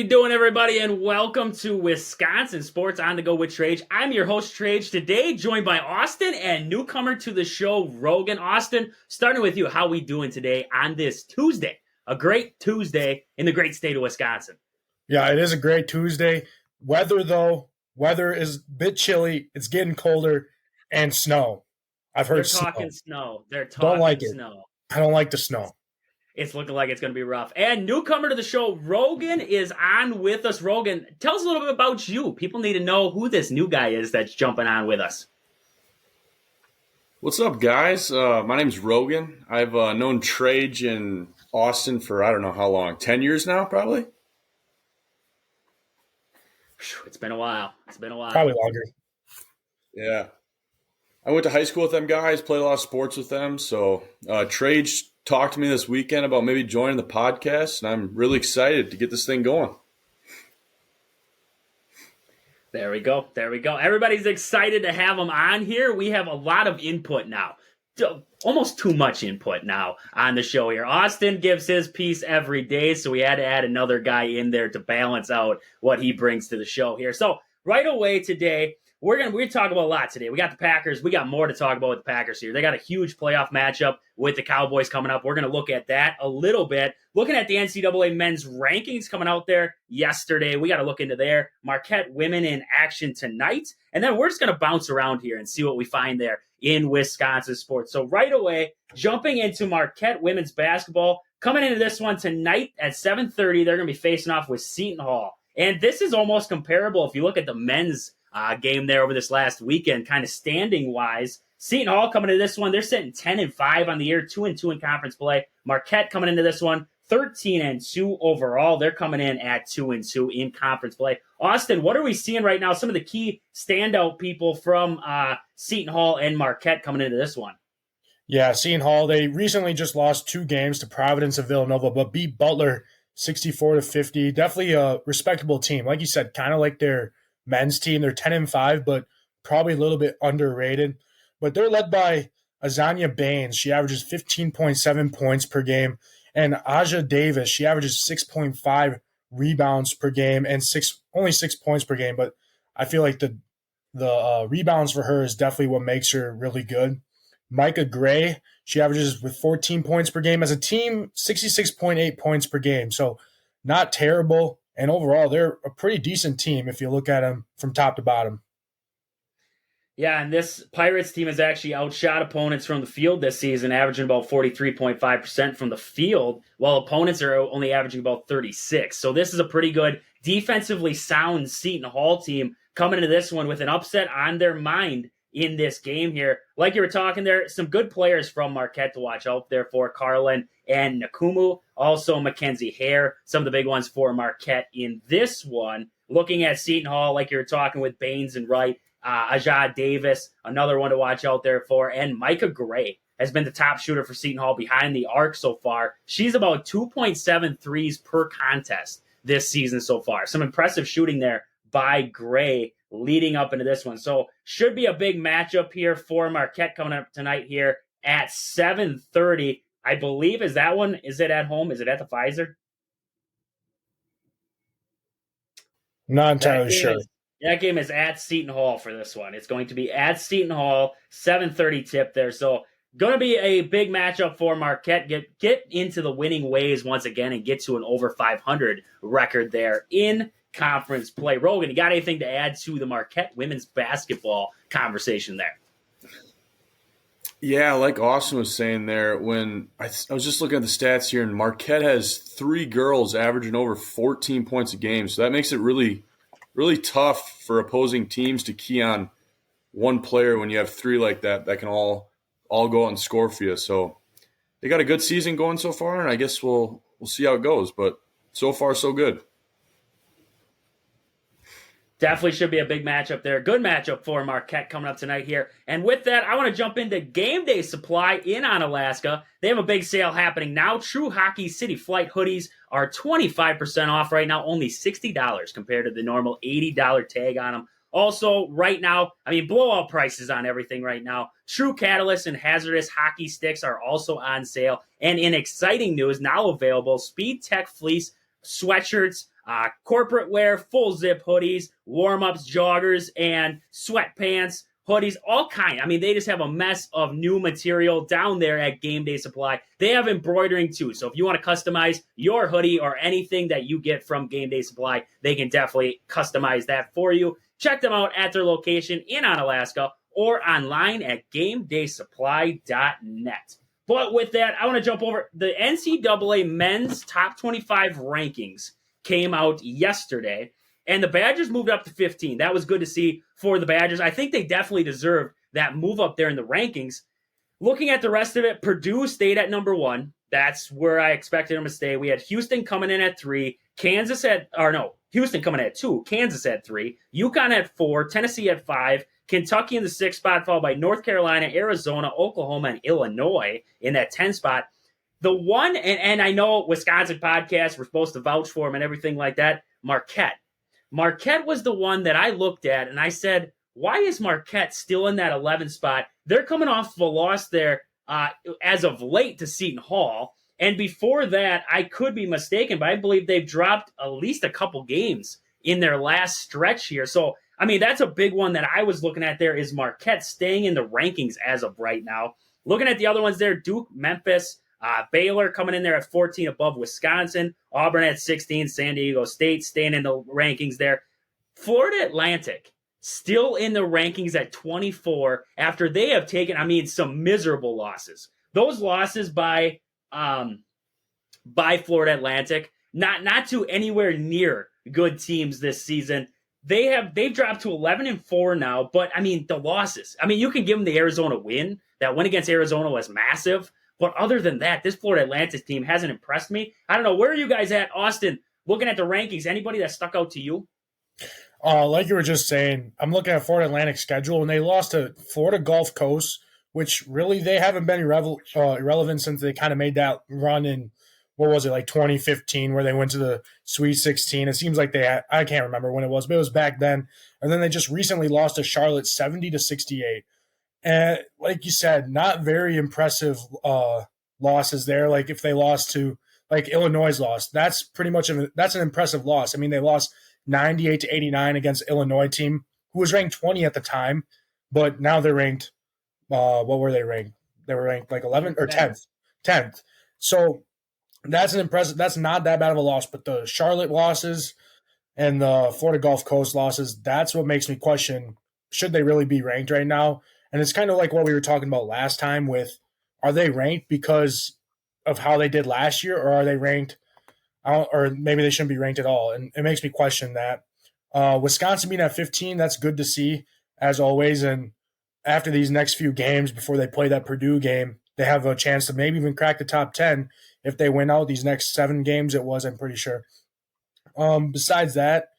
you doing, everybody? And welcome to Wisconsin Sports on the Go with Trage. I'm your host, Trage. Today, joined by Austin and newcomer to the show, Rogan. Austin, starting with you, how we doing today on this Tuesday? A great Tuesday in the great state of Wisconsin. Yeah, it is a great Tuesday. Weather is a bit chilly. It's getting colder and snow. I've heard They're talking snow. They're talking Don't like snow. I don't like the snow. It's looking like it's going to be rough. And newcomer to the show, Rogan, is on with us. Rogan, tell us a little bit about you. People need to know who this new guy is that's jumping on with us. What's up, guys? My name's Rogan. I've known Trage in Austin for I don't know how long, 10 years now, probably? It's been a while. Probably longer. Yeah. I went to high school with them guys, played a lot of sports with them. So Trage talked to me this weekend about maybe joining the podcast, and I'm really excited to get this thing going. There we go. Everybody's excited to have him on here. We have a lot of input now. Almost too much input now on the show here. Austin gives his piece every day, so we had to add another guy in there to balance out what he brings to the show here. So right away today, we're gonna talk about a lot today. We got the Packers. We got more to talk about with the Packers here. They got a huge playoff matchup with the Cowboys coming up. We're gonna look at that a little bit. Looking at the NCAA men's rankings coming out there yesterday. We got to look into there. Marquette women in action tonight. And then we're just going to bounce around here and see what we find there in Wisconsin sports. So right away, jumping into Marquette women's basketball. Coming into this one tonight at 7:30, they're going to be facing off with Seton Hall. And this is almost comparable if you look at the men's game there over this last weekend, kind of standing-wise. Seton Hall coming into this one, they're sitting 10-5 on the year, 2-2 in conference play. Marquette coming into this one, 13-2 overall. They're coming in at 2-2 in conference play. Austin, what are we seeing right now? Some of the key standout people from Seton Hall and Marquette coming into this one. Yeah, Seton Hall, they recently just lost 2 games to Providence and Villanova, but beat Butler 64-50. Definitely a respectable team. Like you said, kind of like their men's team. They're 10-5, but probably a little bit underrated. But they're led by Azania Baines. She averages 15.7 points per game. And Aja Davis, she averages 6.5 rebounds per game and only 6 points per game. But I feel like the rebounds for her is definitely what makes her really good. Micah Gray, she averages with 14 points per game. As a team, 66.8 points per game. So not terrible. And overall, they're a pretty decent team if you look at them from top to bottom. Yeah, and this Pirates team has actually outshot opponents from the field this season, averaging about 43.5% from the field, while opponents are only averaging about 36. So this is a pretty good defensively sound Seton Hall team coming into this one with an upset on their mind in this game here. Like you were talking there, some good players from Marquette to watch out there for Carlin and Nakumu. Also Mackenzie Hare, some of the big ones for Marquette in this one. Looking at Seton Hall, like you were talking with Baines and Wright, Ajah Davis, another one to watch out there for, and Micah Gray has been the top shooter for Seton Hall behind the arc so far. She's about 2.7 threes per contest this season so far. Some impressive shooting there by Gray leading up into this one. So should be a big matchup here for Marquette coming up tonight here at 7:30. I believe, is it at home? Is it at the Pfizer? Not entirely sure. That game is at Seton Hall for this one. It's going to be at Seton Hall, 7:30 tip there. So going to be a big matchup for Marquette. Get into the winning ways once again and get to an over 500 record there in conference play. Rogan, you got anything to add to the Marquette women's basketball conversation there? Yeah, like Austin was saying there, when I was just looking at the stats here, and Marquette has 3 girls averaging over 14 points a game. So that makes it really tough for opposing teams to key on one player when you have 3 like that can all go out and score for you. So they got a good season going so far, and I guess we'll see how it goes. But so far, so good. Definitely should be a big matchup there. Good matchup for Marquette coming up tonight here. And with that, I want to jump into Game Day Supply in Onalaska. They have a big sale happening now. True Hockey City Flight hoodies are 25% off right now, only $60 compared to the normal $80 tag on them. Also, right now, blowout prices on everything right now. True Catalyst and Hazardous hockey sticks are also on sale. And in exciting news, now available, Speed Tech Fleece sweatshirts corporate wear, full zip hoodies, warm-ups, joggers, and sweatpants, hoodies, all kind. I mean, they just have a mess of new material down there at Game Day Supply. They have embroidering too. So if you want to customize your hoodie or anything that you get from Game Day Supply, they can definitely customize that for you. Check them out at their location in Onalaska or online at GameDaySupply.net. But with that, I want to jump over. The NCAA men's top 25 rankings came out yesterday, and the Badgers moved up to 15. That was good to see for the Badgers. I think they definitely deserved that move up there in the rankings. Looking at the rest of it, Purdue stayed at number 1. That's where I expected them to stay. We had Houston coming in at 3, Houston coming in at 2, Kansas at 3, UConn at 4, Tennessee at 5, Kentucky in the 6th spot, followed by North Carolina, Arizona, Oklahoma, and Illinois in that 10 spot. The one, and I know Wisconsin podcast, we're supposed to vouch for them and everything like that, Marquette. Marquette was the one that I looked at, and I said, why is Marquette still in that 11th spot? They're coming off of a loss there as of late to Seton Hall. And before that, I could be mistaken, but I believe they've dropped at least a couple games in their last stretch here. So, I mean, that's a big one that I was looking at there is Marquette staying in the rankings as of right now. Looking at the other ones there, Duke, Memphis, Baylor coming in there at 14 above Wisconsin, Auburn at 16, San Diego State staying in the rankings there. Florida Atlantic still in the rankings at 24 after they have taken, some miserable losses. Those losses by Florida Atlantic, not to anywhere near good teams this season. They've dropped to 11-4 now, but the losses. You can give them the Arizona win. That win against Arizona was massive. But other than that, this Florida Atlantic team hasn't impressed me. I don't know. Where are you guys at, Austin? Looking at the rankings, anybody that stuck out to you? Like you were just saying, I'm looking at Florida Atlantic schedule, and they lost to Florida Gulf Coast, which really they haven't been irrelevant since they kind of made that run in, 2015, where they went to the Sweet 16. It seems like I can't remember when it was, but it was back then. And then they just recently lost to Charlotte 70-68. And like you said, not very impressive losses there. Like if they lost to Illinois' loss, that's pretty much that's an impressive loss. They lost 98-89 against Illinois team who was ranked 20 at the time, but now they're ranked. What were they ranked? They were ranked 11th or 10th. 10th. So that's an impressive. That's not that bad of a loss. But the Charlotte losses and the Florida Gulf Coast losses, that's what makes me question: should they really be ranked right now? And it's kind of like what we were talking about last time with, are they ranked because of how they did last year, or are they ranked, or maybe they shouldn't be ranked at all? And it makes me question that. Wisconsin being at 15, that's good to see, as always. And after these next few games, before they play that Purdue game, they have a chance to maybe even crack the top 10 if they win out these next 7 games. It was, I'm pretty sure. Besides that,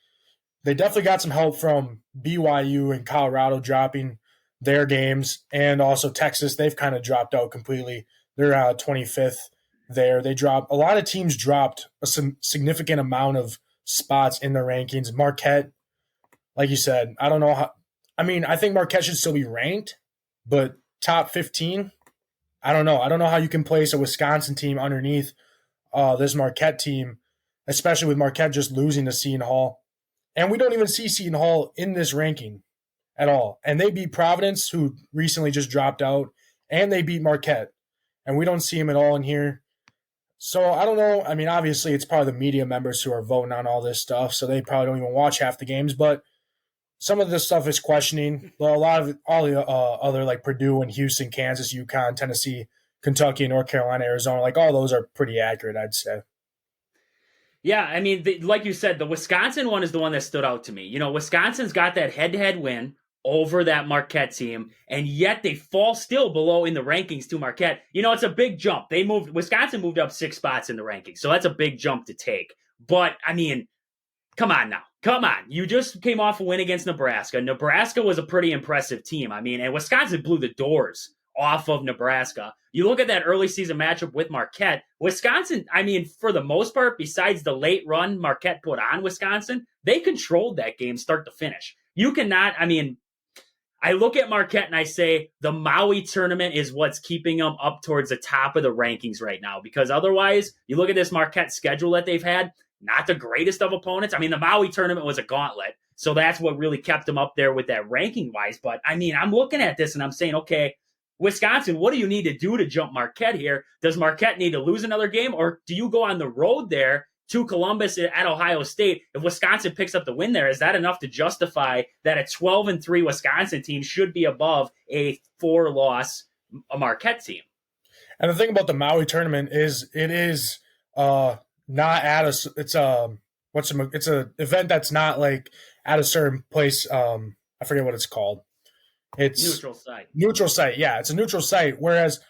they definitely got some help from BYU and Colorado dropping their games, and also Texas. They've kind of dropped out completely. They're 25th there. A lot of teams dropped a significant amount of spots in the rankings. Marquette, like you said, I don't know how. I think Marquette should still be ranked, but top 15, I don't know. I don't know how you can place a Wisconsin team underneath this Marquette team, especially with Marquette just losing to Seton Hall. And we don't even see Seton Hall in this ranking at all. And they beat Providence, who recently just dropped out, and they beat Marquette. And we don't see them at all in here. So I don't know. Obviously it's probably the media members who are voting on all this stuff, so they probably don't even watch half the games. But some of this stuff is questioning. A lot of all the other like Purdue and Houston, Kansas, UConn, Tennessee, Kentucky, North Carolina, Arizona, all those are pretty accurate, I'd say. Yeah, like you said, the Wisconsin one is the one that stood out to me. Wisconsin's got that head-to-head win over that Marquette team, and yet they fall still below in the rankings to Marquette. It's a big jump. Wisconsin moved up 6 spots in the rankings, so that's a big jump to take. But, come on now. Come on. You just came off a win against Nebraska. Nebraska was a pretty impressive team. And Wisconsin blew the doors off of Nebraska. You look at that early season matchup with Marquette. Wisconsin, for the most part, besides the late run Marquette put on Wisconsin, they controlled that game start to finish. You cannot, I look at Marquette and I say the Maui tournament is what's keeping them up towards the top of the rankings right now, because otherwise, you look at this Marquette schedule that they've had, not the greatest of opponents. I mean, the Maui tournament was a gauntlet, so that's what really kept them up there with that ranking-wise. But, I mean, I'm looking at this and I'm saying, okay, Wisconsin, what do you need to do to jump Marquette here? Does Marquette need to lose another game, or do you go on the road there to Columbus at Ohio State? If Wisconsin picks up the win there, is that enough to justify that a 12-3 Wisconsin team should be above a 4-loss Marquette team? And the thing about the Maui tournament is it is not at a it's a event that's not like at a certain place. I forget what it's called. It's neutral site. Neutral site, yeah, it's a neutral site. Whereas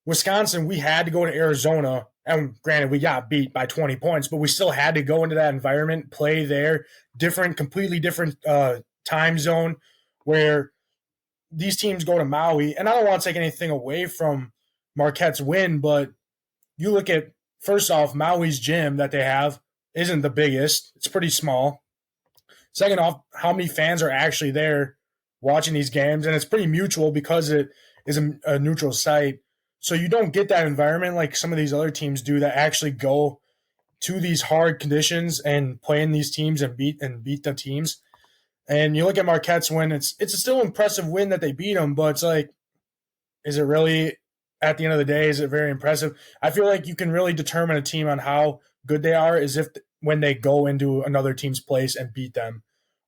Wisconsin, we had to go to Arizona, and granted, we got beat by 20 points, but we still had to go into that environment, play there, completely different time zone, where these teams go to Maui. And I don't want to take anything away from Marquette's win, but you look at, first off, Maui's gym that they have isn't the biggest. It's pretty small. Second off, how many fans are actually there watching these games? And it's pretty mutual because it is a neutral site. So you don't get that environment like some of these other teams do that actually go to these hard conditions and play in these teams and beat the teams. And you look at Marquette's win, it's a still impressive win that they beat them, but it's like, is it really, at the end of the day, is it very impressive? I feel like you can really determine a team on how good they are is if when they go into another team's place and beat them,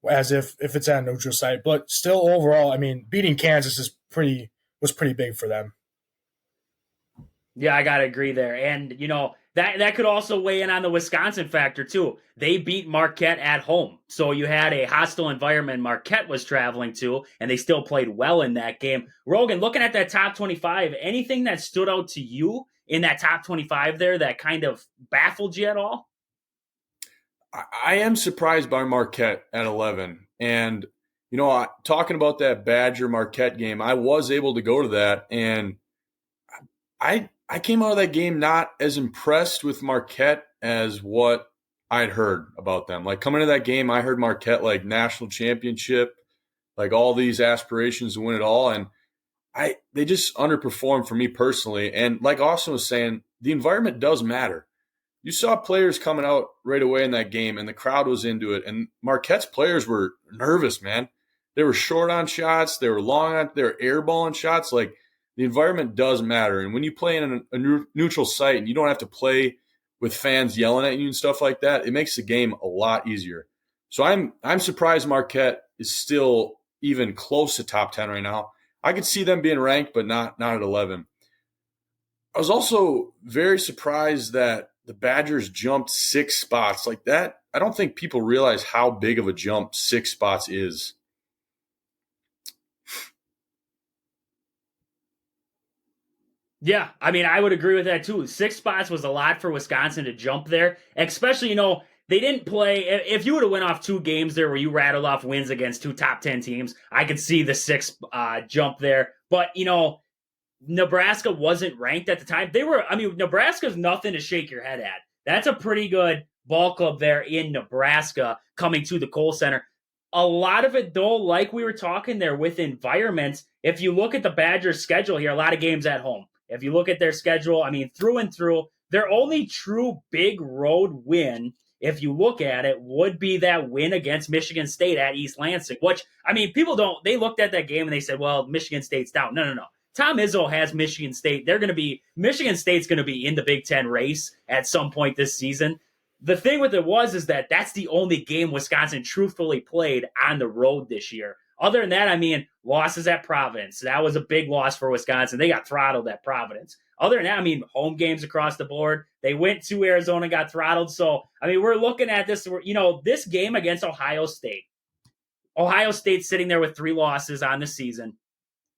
as if it's at a neutral site. But still, overall, I mean, beating Kansas was pretty big for them. Yeah, I got to agree there. And, that could also weigh in on the Wisconsin factor, too. They beat Marquette at home. So you had a hostile environment Marquette was traveling to, and they still played well in that game. Rogan, looking at that top 25, anything that stood out to you in that top 25 there that kind of baffled you at all? I am surprised by Marquette at 11. And, talking about that Badger Marquette game, I was able to go to that, and I came out of that game not as impressed with Marquette as what I'd heard about them. Like, coming into that game, I heard Marquette like national championship, like all these aspirations to win it all, and they just underperformed for me personally. And like Austin was saying, the environment does matter. You saw players coming out right away in that game, and the crowd was into it. And Marquette's players were nervous, man. They were short on shots. They were long on – they were airballing shots. Like, the environment does matter. And when you play in a neutral site and you don't have to play with fans yelling at you and stuff like that, it makes the game a lot easier. So I'm surprised Marquette is still even close to top 10 right now. I could see them being ranked, but not at 11. I was also very surprised that the Badgers jumped 6 spots like that. I don't think people realize how big of a jump 6 spots is. Yeah, I mean, I would agree with that too. 6 spots was a lot for Wisconsin to jump there, especially, they didn't play. If you would have went off 2 games there where you rattled off wins against 2 top 10 teams, I could see the 6 jump there. But, Nebraska wasn't ranked at the time. Nebraska's nothing to shake your head at. That's a pretty good ball club there in Nebraska coming to the Kohl Center. A lot of it, though, like we were talking there with environments, if you look at the Badgers' schedule here, a lot of games at home. If you look at their schedule, through and through, their only true big road win, if you look at it, would be that win against Michigan State at East Lansing, which, they looked at that game and they said, well, Michigan State's down. No. Tom Izzo has Michigan State. Michigan State's going to be in the Big Ten race at some point this season. The thing with it is that that's the only game Wisconsin truthfully played on the road this year. Other than that, losses at Providence. That was a big loss for Wisconsin. They got throttled at Providence. Other than that, home games across the board. They went to Arizona and got throttled. So, we're looking at this, this game against Ohio State. Ohio State's sitting there with 3 losses on the season.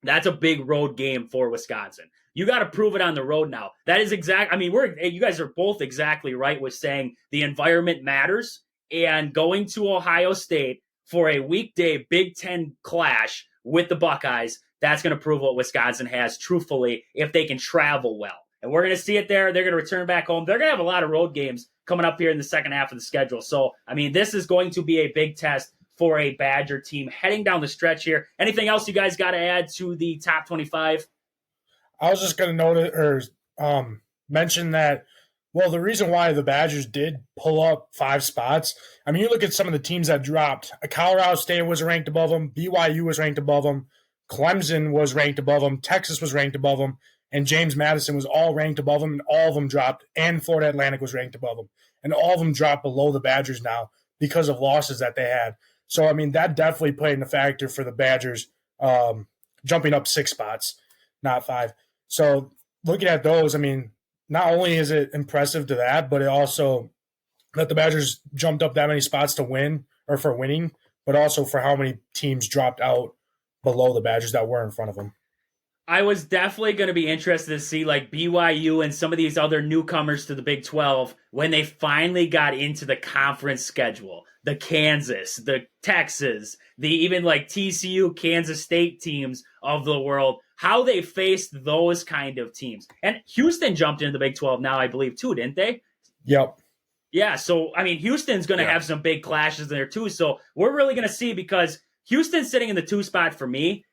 That's a big road game for Wisconsin. You got to prove it on the road now. That is you guys are both exactly right with saying the environment matters, and going to Ohio State for a weekday Big Ten clash with the Buckeyes, that's going to prove what Wisconsin has, truthfully, if they can travel well. And we're going to see it there. They're going to return back home. They're going to have a lot of road games coming up here in the second half of the schedule. So, this is going to be a big test for a Badger team heading down the stretch here. Anything else you guys got to add to the top 25? I was just going to note or mention that Well, the reason why the Badgers did pull up 5 spots, I mean, you look at some of the teams that dropped. Colorado State was ranked above them. BYU was ranked above them. Clemson was ranked above them. Texas was ranked above them. And James Madison was all ranked above them, and all of them dropped. And Florida Atlantic was ranked above them. And all of them dropped below the Badgers now because of losses that they had. So, I mean, that definitely played in a factor for the Badgers jumping up 6 spots, not 5. So, looking at those, I mean, not only is it impressive to that, but it also that the Badgers jumped up that many spots to win or for winning, but also for how many teams dropped out below the Badgers that were in front of them. I was definitely going to be interested to see like BYU and some of these other newcomers to the Big 12 when they finally got into the conference schedule. The Kansas, the Texas, the even like TCU, Kansas State teams of the world, how they faced those kind of teams. And Houston jumped into the Big 12 now, I believe, too, didn't they? Yep. Yeah, so, I mean, Houston's going to have some big clashes there, too. So we're really going to see because Houston's sitting in the 2 spot for me.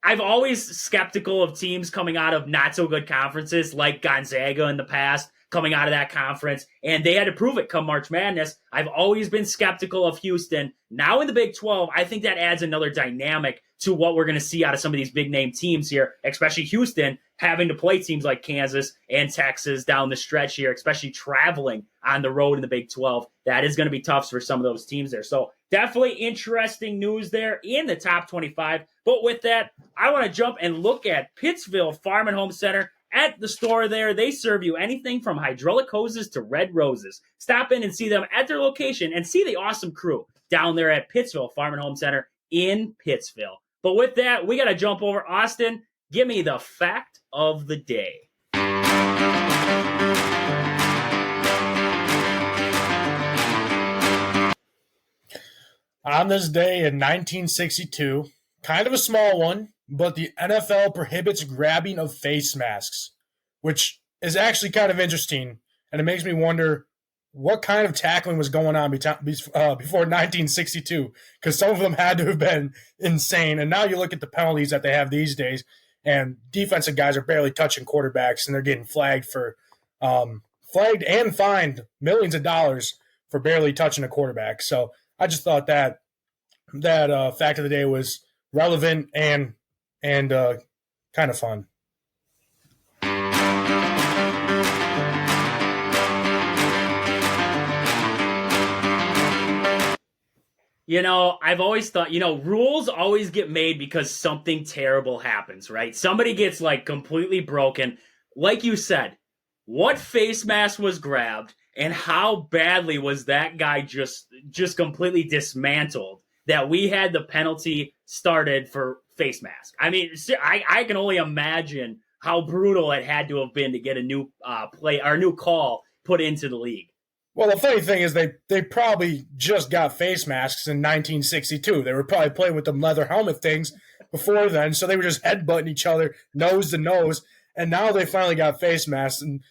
I've always skeptical of teams coming out of not-so-good conferences like Gonzaga in the past, coming out of that conference, and they had to prove it come March Madness. I've always been skeptical of Houston. Now in the Big 12, I think that adds another dynamic to what we're going to see out of some of these big-name teams here, especially Houston having to play teams like Kansas and Texas down the stretch here, especially traveling on the road in the Big 12. That is going to be tough for some of those teams there. So definitely interesting news there in the top 25. But with that, I want to jump and look at Pittsville Farm and Home Center. At the store there, they serve you anything from hydraulic hoses to red roses. Stop in and see them at their location and see the awesome crew down there at Pittsville Farm and Home Center in Pittsville. But with that, we got to jump over. Austin, give me the fact of the day. On this day in 1962, kind of a small one, but the NFL prohibits grabbing of face masks, which is actually kind of interesting, and it makes me wonder what kind of tackling was going on before 1962, because some of them had to have been insane. And now you look at the penalties that they have these days, and defensive guys are barely touching quarterbacks, and they're getting flagged and fined millions of dollars for barely touching a quarterback. So I just thought that fact of the day was relevant and kind of fun. You know, I've always thought, rules always get made because something terrible happens, right? Somebody gets like completely broken. Like you said, what face mask was grabbed and how badly was that guy just completely dismantled that we had the penalty started for face mask? I mean, I can only imagine how brutal it had to have been to get a new new call put into the league. Well, the funny thing is they probably just got face masks in 1962. They were probably playing with them leather helmet things before then, so they were just headbutting each other nose to nose. And now they finally got face masks, and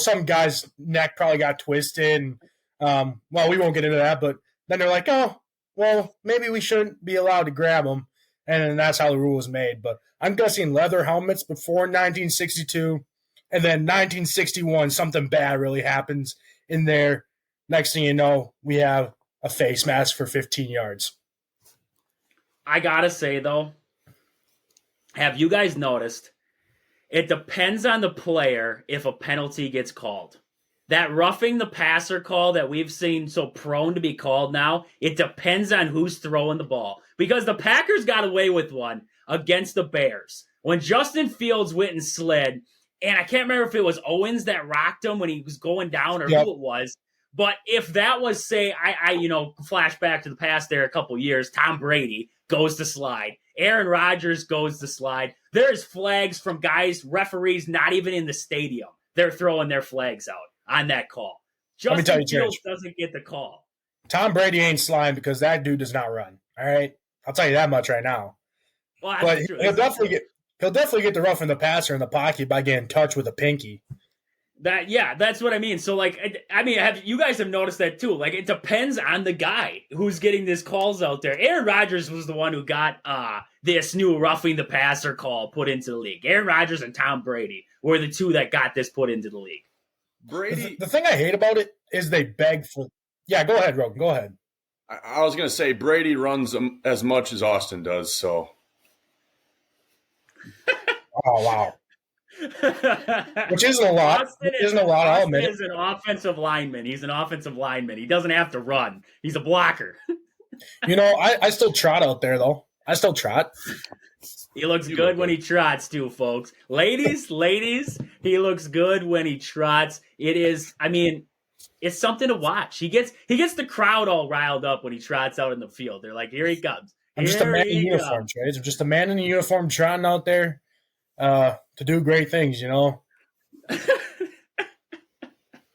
some guy's neck probably got twisted. And well, we won't get into that, but then they're like, oh, well, maybe we shouldn't be allowed to grab them, and that's how the rule was made. But I'm guessing leather helmets before 1962, and then 1961, something bad really happens in there. Next thing you know, we have a face mask for 15 yards. I gotta say, though, have you guys noticed it depends on the player if a penalty gets called? That roughing the passer call that we've seen so prone to be called now, it depends on who's throwing the ball. Because the Packers got away with one against the Bears. When Justin Fields went and slid, and I can't remember if it was Owens that rocked him when he was going down or who it was. But if that was, say, I flash back to the past there a couple years, Tom Brady goes to slide. Aaron Rodgers goes to slide. There's flags from guys, referees, not even in the stadium. They're throwing their flags out on that call. Justin Fields doesn't get the call. Tom Brady ain't sliding because that dude does not run. All right? I'll tell you that much right now. Well, but he'll definitely get the roughing the passer in the pocket by getting touched with a pinky. That's what I mean. So, you guys have noticed that too. Like, it depends on the guy who's getting these calls out there. Aaron Rodgers was the one who got this new roughing the passer call put into the league. Aaron Rodgers and Tom Brady were the two that got this put into the league. Brady. The thing I hate about it is they beg for. Yeah, go ahead, Rogan. Go ahead. I was going to say Brady runs as much as Austin does, so. Oh wow, which isn't a lot. Isn't a lot. I'll Austin admit it. is an offensive lineman. He's an offensive lineman. He doesn't have to run. He's a blocker. I still trot out there though. I still trot. He looks good when he trots too, folks. Ladies, he looks good when he trots. It is, I mean, it's something to watch. He gets the crowd all riled up when he trots out in the field. They're like, here he comes. I'm just a man in uniform, Trades. I'm just a man in a uniform trotting out there to do great things,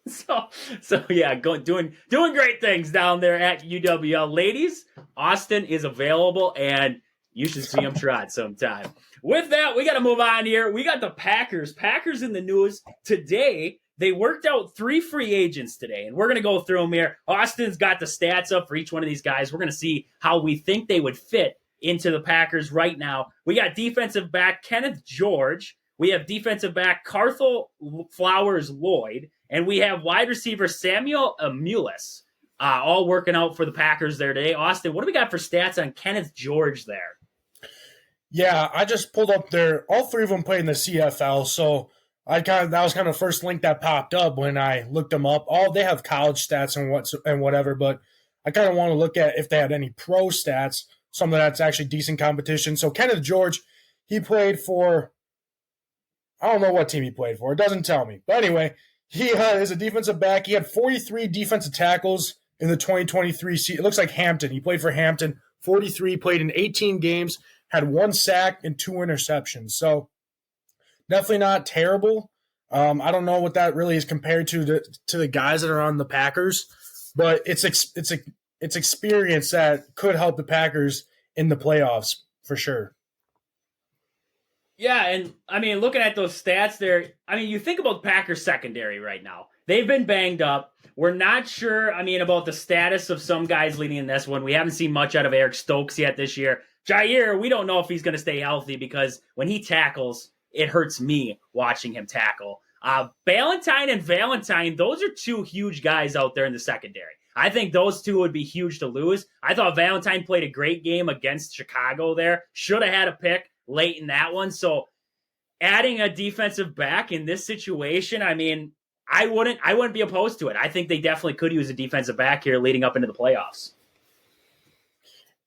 So yeah, doing great things down there at UWL. Ladies, Austin is available, and you should see him trot sometime. With that, we got to move on here. We got the Packers. Packers in the news today. They worked out 3 free agents today, and we're going to go through them here. Austin's got the stats up for each one of these guys. We're going to see how we think they would fit into the Packers right now. We got defensive back Kenneth George. We have defensive back Carthel Flowers Lloyd. And we have wide receiver Samuel Amulis all working out for the Packers there today. Austin, what do we got for stats on Kenneth George there? Yeah, I just pulled up there. All 3 of them played in the CFL, so that was kind of the first link that popped up when I looked them up. They have college stats and whatever, but I kind of want to look at if they had any pro stats, something that's actually decent competition. So Kenneth George, he played for, I don't know what team he played for. It doesn't tell me. But anyway, he is a defensive back. He had 43 defensive tackles in the 2023 season. It looks like Hampton. He played for Hampton. 43, played in 18 games, had 1 sack and 2 interceptions. So definitely not terrible. I don't know what that really is compared to the guys that are on the Packers, but it's experience that could help the Packers in the playoffs for sure. Yeah, and I mean, looking at those stats there, I mean, you think about the Packers secondary right now. They've been banged up. We're not sure, about the status of some guys leading in this one. We haven't seen much out of Eric Stokes yet this year. Jair, we don't know if he's going to stay healthy because when he tackles, it hurts me watching him tackle. Ballantyne and Valentine, those are 2 huge guys out there in the secondary. I think those 2 would be huge to lose. I thought Valentine played a great game against Chicago there. Should have had a pick late in that one. So adding a defensive back in this situation, I wouldn't be opposed to it. I think they definitely could use a defensive back here leading up into the playoffs.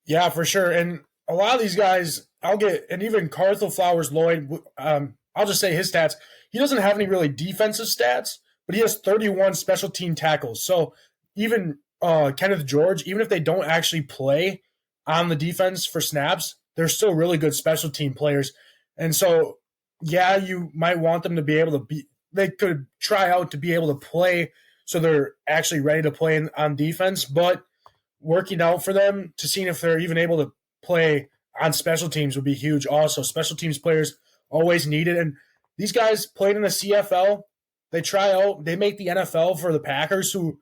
Yeah, for sure. And a lot of these guys, and even Carthel Flowers Lloyd, I'll just say his stats. He doesn't have any really defensive stats, but he has 31 special team tackles. So even Kenneth George, even if they don't actually play on the defense for snaps, they're still really good special team players. And so, yeah, you might want them to be able to they could try out to be able to play so they're actually ready to play on defense, but working out for them to see if they're even able to play on special teams would be huge also. Special teams players always needed. And these guys played in the CFL. They try out, they make the NFL for the Packers who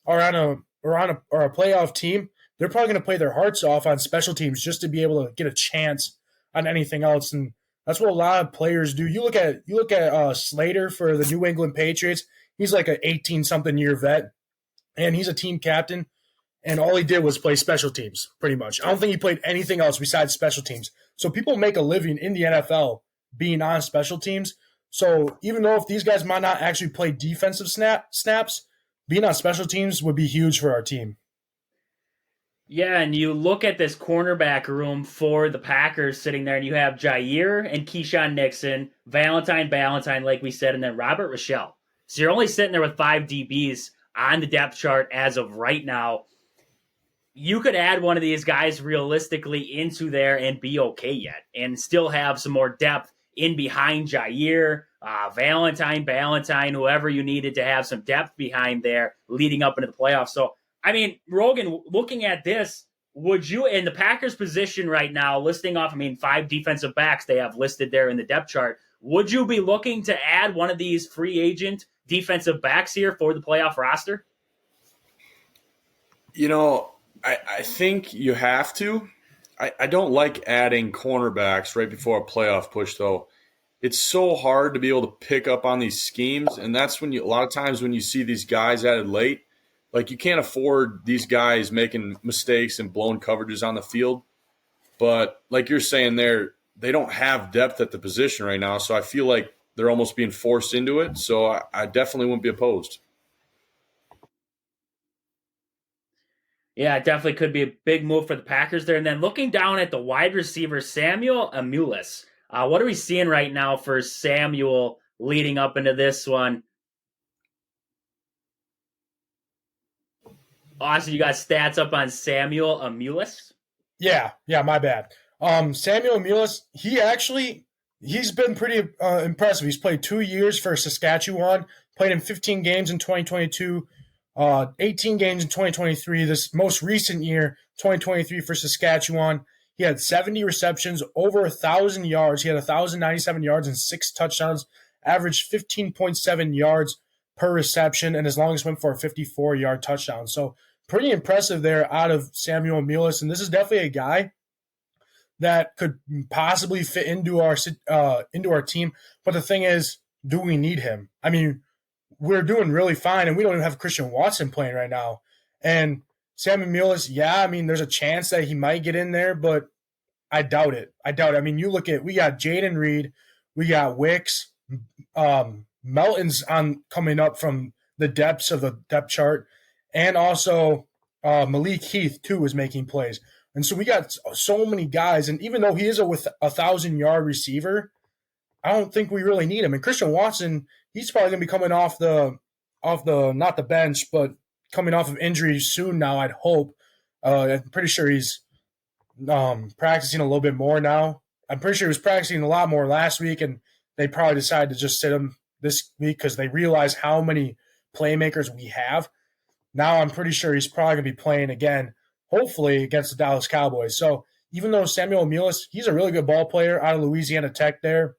are on a playoff team. They're probably going to play their hearts off on special teams just to be able to get a chance on anything else. And that's what a lot of players do. You look at Slater for the New England Patriots. He's like an 18-something year vet, and he's a team captain. And all he did was play special teams, pretty much. I don't think he played anything else besides special teams. So people make a living in the NFL being on special teams. So even though if these guys might not actually play defensive snaps, being on special teams would be huge for our team. Yeah, and you look at this cornerback room for the Packers sitting there, and you have Jair and Keyshawn Nixon, Ballantyne, like we said, and then Robert Rochelle. So you're only sitting there with 5 DBs on the depth chart as of right now. You could add one of these guys realistically into there and be okay yet, and still have some more depth in behind Jair, Ballantyne, whoever you needed to have some depth behind there leading up into the playoffs. So, Rogan, looking at this, would you, in the Packers position right now, listing off, 5 defensive backs they have listed there in the depth chart, would you be looking to add one of these free agent defensive backs here for the playoff roster? I think you have to. I don't like adding cornerbacks right before a playoff push, though. it's so hard to be able to pick up on these schemes. And that's when a lot of times when you see these guys added late, like you can't afford these guys making mistakes and blown coverages on the field. But like you're saying there, they don't have depth at the position right now. So I feel like they're almost being forced into it. So I definitely wouldn't be opposed. Yeah, it definitely could be a big move for the Packers there. And then looking down at the wide receiver, Samuel Amulis. What are we seeing right now for Samuel leading up into this one? Austin, you got stats up on Samuel Amulis? Yeah, my bad. Samuel Amulis, he's been pretty impressive. He's played 2 years for Saskatchewan, played in 15 games in 2022, 18 games in 2023. This most recent year, 2023 for Saskatchewan, he had 70 receptions, over 1,000 yards. He had 1,097 yards and 6 touchdowns, averaged 15.7 yards per reception, and his longest went for a 54-yard touchdown. So pretty impressive there out of Samuel Amulis. And this is definitely a guy that could possibly fit into our team. But the thing is, do we need him? I mean, we're doing really fine, and we don't even have Christian Watson playing right now. And Samuel Amulis, yeah, I mean, there's a chance that he might get in there, but I doubt it. I mean, you look at, we got Jaden Reed, we got Wicks, Melton's coming up from the depths of the depth chart, and also Malik Heath too is making plays. And so we got so many guys, and even though he is a 1,000-yard receiver, I don't think we really need him. And Christian Watson, he's probably going to be coming off the not the bench, but coming off of injury soon now, I'd hope. I'm pretty sure he's practicing a little bit more now. I'm pretty sure he was practicing a lot more last week, and they probably decided to just sit him this week because they realize how many playmakers we have. Now I'm pretty sure he's probably going to be playing again, hopefully against the Dallas Cowboys. So even though Samuel Amulis, he's a really good ball player out of Louisiana Tech there,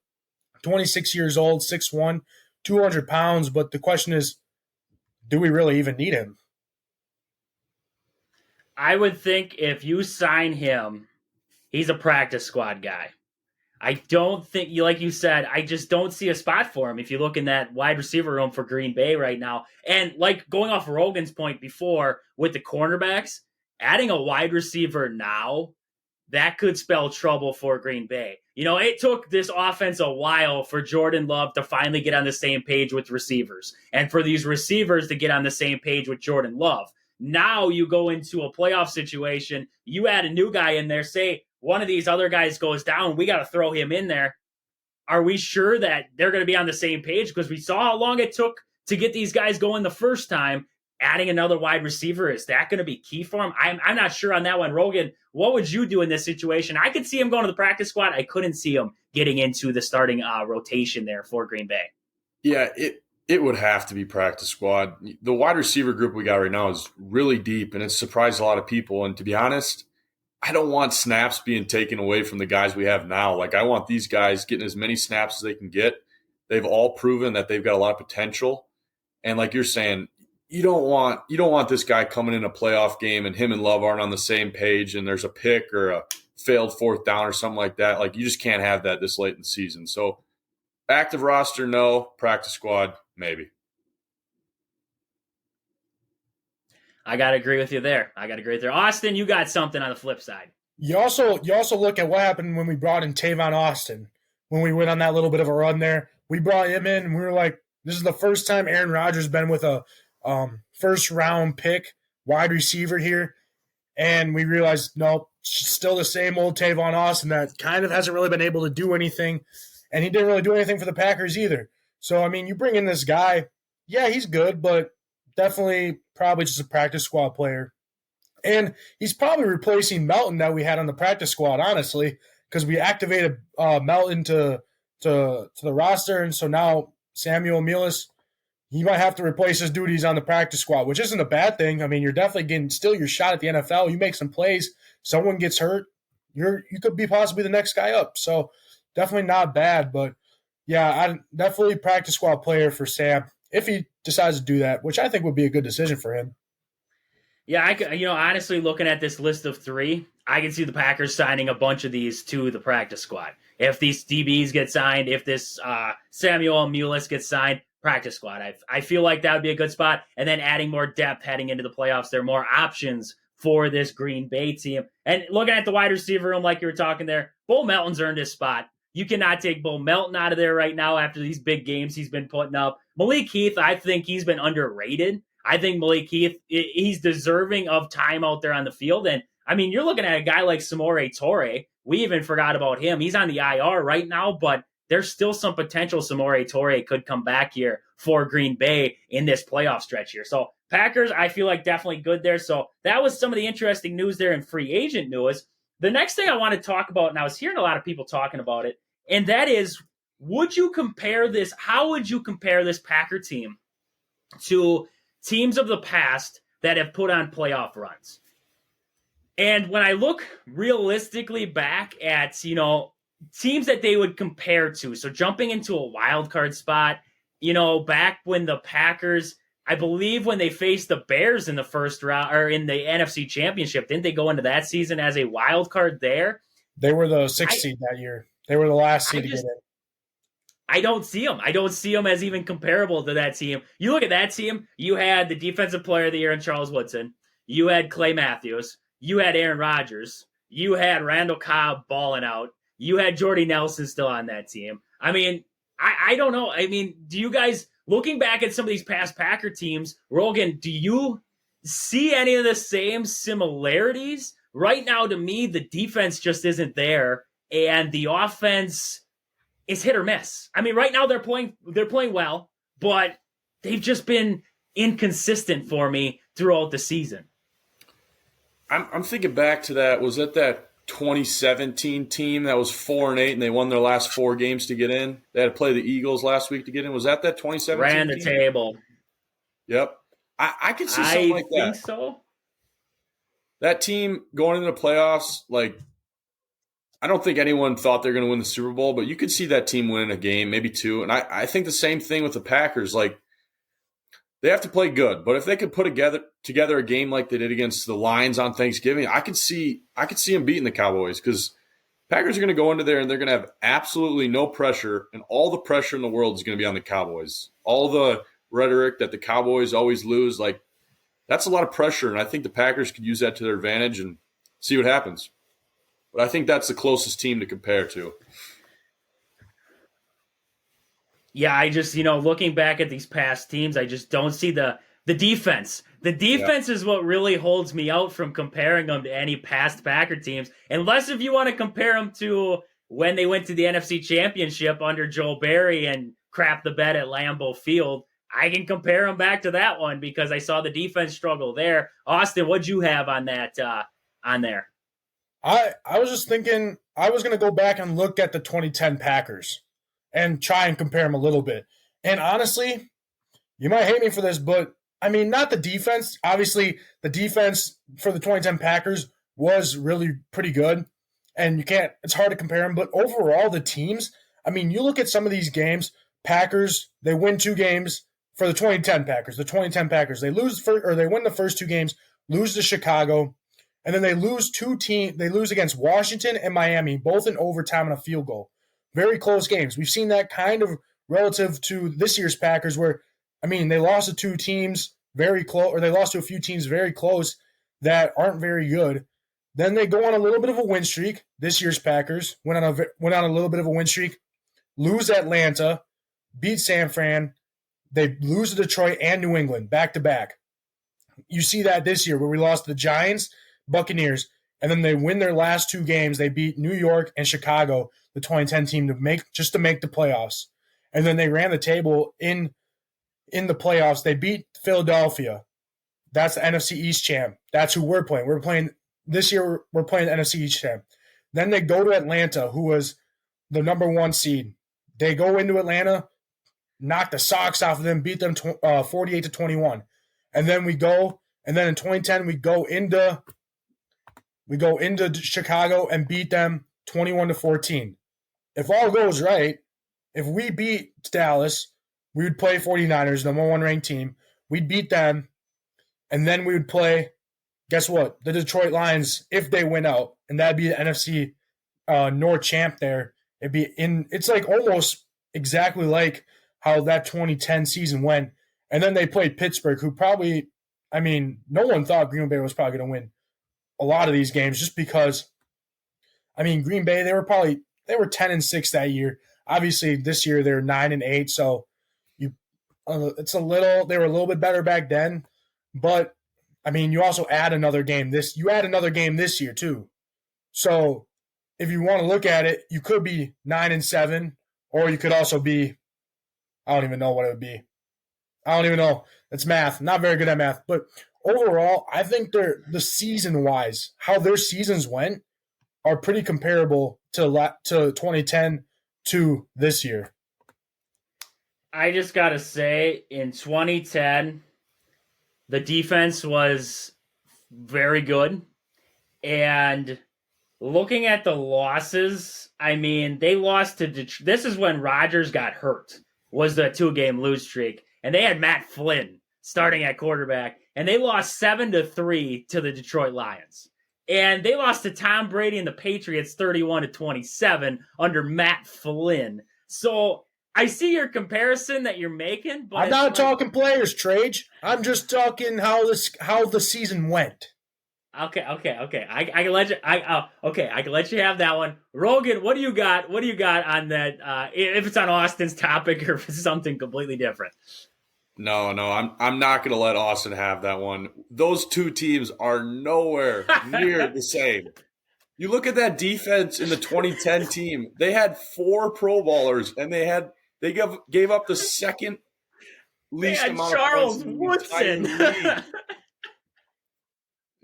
26 years old, 6'1", 200 pounds. But the question is, do we really even need him? I would think if you sign him, he's a practice squad guy. I don't think, like you said, I just don't see a spot for him if you look in that wide receiver room for Green Bay right now. And like going off Rogan's point before with the cornerbacks, adding a wide receiver now, that could spell trouble for Green Bay. You know, it took this offense a while for Jordan Love to finally get on the same page with receivers and for these receivers to get on the same page with Jordan Love. Now you go into a playoff situation, you add a new guy in there, say one of these other guys goes down, we got to throw him in there. Are we sure that they're going to be on the same page? Because we saw how long it took to get these guys going the first time. Adding another wide receiver, is that going to be key for him? I'm not sure on that one. Rogan, what would you do in this situation? I could see him going to the practice squad. I couldn't see him getting into the starting rotation there for Green Bay. Yeah, it would have to be practice squad. The wide receiver group we got right now is really deep, and it's surprised a lot of people. And to be honest, I don't want snaps being taken away from the guys we have now. Like, I want these guys getting as many snaps as they can get. They've all proven that they've got a lot of potential. And like you're saying, you don't want this guy coming in a playoff game and him and Love aren't on the same page and there's a pick or a failed fourth down or something like that. Like, you just can't have that this late in the season. So active roster, no. Practice squad, maybe. I got to agree with you there. Austin, you got something on the flip side. You also look at what happened when we brought in Tavon Austin. When we went on that little bit of a run there, we brought him in and we were like, this is the first time Aaron Rodgers been with a first-round pick wide receiver here. And we realized, nope, still the same old Tavon Austin that kind of hasn't really been able to do anything. And he didn't really do anything for the Packers either. So, I mean, you bring in this guy, yeah, he's good, but definitely probably just a practice squad player. And he's probably replacing Melton that we had on the practice squad, honestly, because we activated Melton to the roster. And so now Samuel Amulis, he might have to replace his duties on the practice squad, which isn't a bad thing. I mean, you're definitely getting still your shot at the NFL. You make some plays, someone gets hurt, you could be possibly the next guy up. So definitely not bad. But yeah, I definitely practice squad player for Sam if he decides to do that, which I think would be a good decision for him. Yeah, honestly, looking at this list of three, I can see the Packers signing a bunch of these to the practice squad. If these DBs get signed, if this Samuel Mullis gets signed, practice squad. I feel like that would be a good spot. And then adding more depth heading into the playoffs. There are more options for this Green Bay team. And looking at the wide receiver room, like you were talking there, Bo Melton's earned his spot. You cannot take Bo Melton out of there right now after these big games he's been putting up. Malik Heath, I think he's been underrated. I think Malik Heath, he's deserving of time out there on the field. And, I mean, you're looking at a guy like Samori Toure. We even forgot about him. He's on the IR right now, but there's still some potential Samori Toure could come back here for Green Bay in this playoff stretch here. So Packers, I feel like definitely good there. So that was some of the interesting news there in free agent news. The next thing I want to talk about, and I was hearing a lot of people talking about it, and that is, would you compare this? How would you compare this Packer team to teams of the past that have put on playoff runs? And when I look realistically back at, teams that they would compare to, so jumping into a wild card spot, back when the Packers, I believe when they faced the Bears in the first round or in the NFC Championship, didn't they go into that season as a wild card there? They were the sixth seed that year. They were the last seed to get in. I don't see them. I don't see them as even comparable to that team. You look at that team, you had the defensive player of the year in Charles Woodson. You had Clay Matthews. You had Aaron Rodgers. You had Randall Cobb balling out. You had Jordy Nelson still on that team. I mean, I don't know. I mean, do you guys, looking back at some of these past Packer teams, Rogan, do you see any of the same similarities? Right now, to me, the defense just isn't there, and the offense is hit or miss. I mean, right now they're playing well, but they've just been inconsistent for me throughout the season. I'm thinking back to that. Was it that 2017 team that was 4-8 and they won their last 4 games to get in? They had to play the Eagles last week to get in. Was that 2017? Ran the table. Yep. I could see something like that. I think so. That team going into the playoffs, I don't think anyone thought they're going to win the Super Bowl, but you could see that team winning a game, maybe 2. And I think the same thing with the Packers. They have to play good, but if they could put together a game like they did against the Lions on Thanksgiving, I could see them beating the Cowboys, because Packers are going to go into there and they're going to have absolutely no pressure, and all the pressure in the world is going to be on the Cowboys. All the rhetoric that the Cowboys always lose, that's a lot of pressure, and I think the Packers could use that to their advantage and see what happens. But I think that's the closest team to compare to. Yeah, I just, looking back at these past teams, I just don't see the defense. The defense is what really holds me out from comparing them to any past Packer teams, unless if you want to compare them to when they went to the NFC Championship under Joe Barry and crapped the bed at Lambeau Field. I can compare them back to that one because I saw the defense struggle there. Austin, what'd you have on that on there? I was just thinking I was going to go back and look at the 2010 Packers and try and compare them a little bit. And honestly, you might hate me for this, but I mean, not the defense. Obviously, the defense for the 2010 Packers was really pretty good, and it's hard to compare them. But overall, the teams, I mean, you look at some of these games, Packers, they win 2 games for the 2010 Packers. The 2010 Packers, they win the first 2 games, lose to Chicago, and then they lose They lose against Washington and Miami, both in overtime and a field goal. Very close games. We've seen that kind of relative to this year's Packers, where, I mean, they lost to 2 teams very close, or they lost to a few teams very close that aren't very good. Then they go on a little bit of a win streak. This year's Packers went on a little bit of a win streak, lose Atlanta, beat San Fran. They lose to Detroit and New England back to back. You see that this year where we lost to the Giants, Buccaneers, and then they win their last 2 games. They beat New York and Chicago, the 2010 team, to make the playoffs. And then they ran the table in the playoffs. They beat Philadelphia. That's the NFC East champ. That's who we're playing. This year we're playing the NFC East champ. Then they go to Atlanta, who was the number 1 seed. They go into Atlanta, knock the socks off of them, beat them 48-21. And then in 2010 we go into Chicago and beat them 21-14. If all goes right, if we beat Dallas, we would play 49ers, number 1 ranked team. We'd beat them, and then we would play guess what? The Detroit Lions, if they win out, and that'd be the NFC North champ there, it's like almost exactly like how that 2010 season went. And then they played Pittsburgh, who probably, I mean, no one thought Green Bay was probably going to win a lot of these games just because, I mean, Green Bay, they were 10-6 that year. Obviously, this year they're 9-8, so they were a little bit better back then. But I mean, you also add another game this year too. So if you want to look at it, you could be 9-7, or you could also be, I don't even know what it would be. I don't even know. It's math. Not very good at math. But overall, I think the season-wise, how their seasons went, are pretty comparable to 2010 to this year. I just got to say, in 2010, the defense was very good. And looking at the losses, I mean, they lost to Detroit. This is when Rodgers got hurt, was the 2-game lose streak. And they had Matt Flynn starting at quarterback. And they lost 7-3 to the Detroit Lions. And they lost to Tom Brady and the Patriots 31-27 under Matt Flynn. So I see your comparison that you're making, but I'm not talking players, Trage. I'm just talking how the season went. Okay. I can let you. I can let you have that one. Rogan, what do you got? What do you got on that? If it's on Austin's topic or if it's something completely different. No, I'm not going to let Austin have that one. Those two teams are nowhere near the same. You look at that defense in the 2010 team. They had 4 Pro Bowlers, and they gave up the second least amount Charles of points Woodson. in the entire league.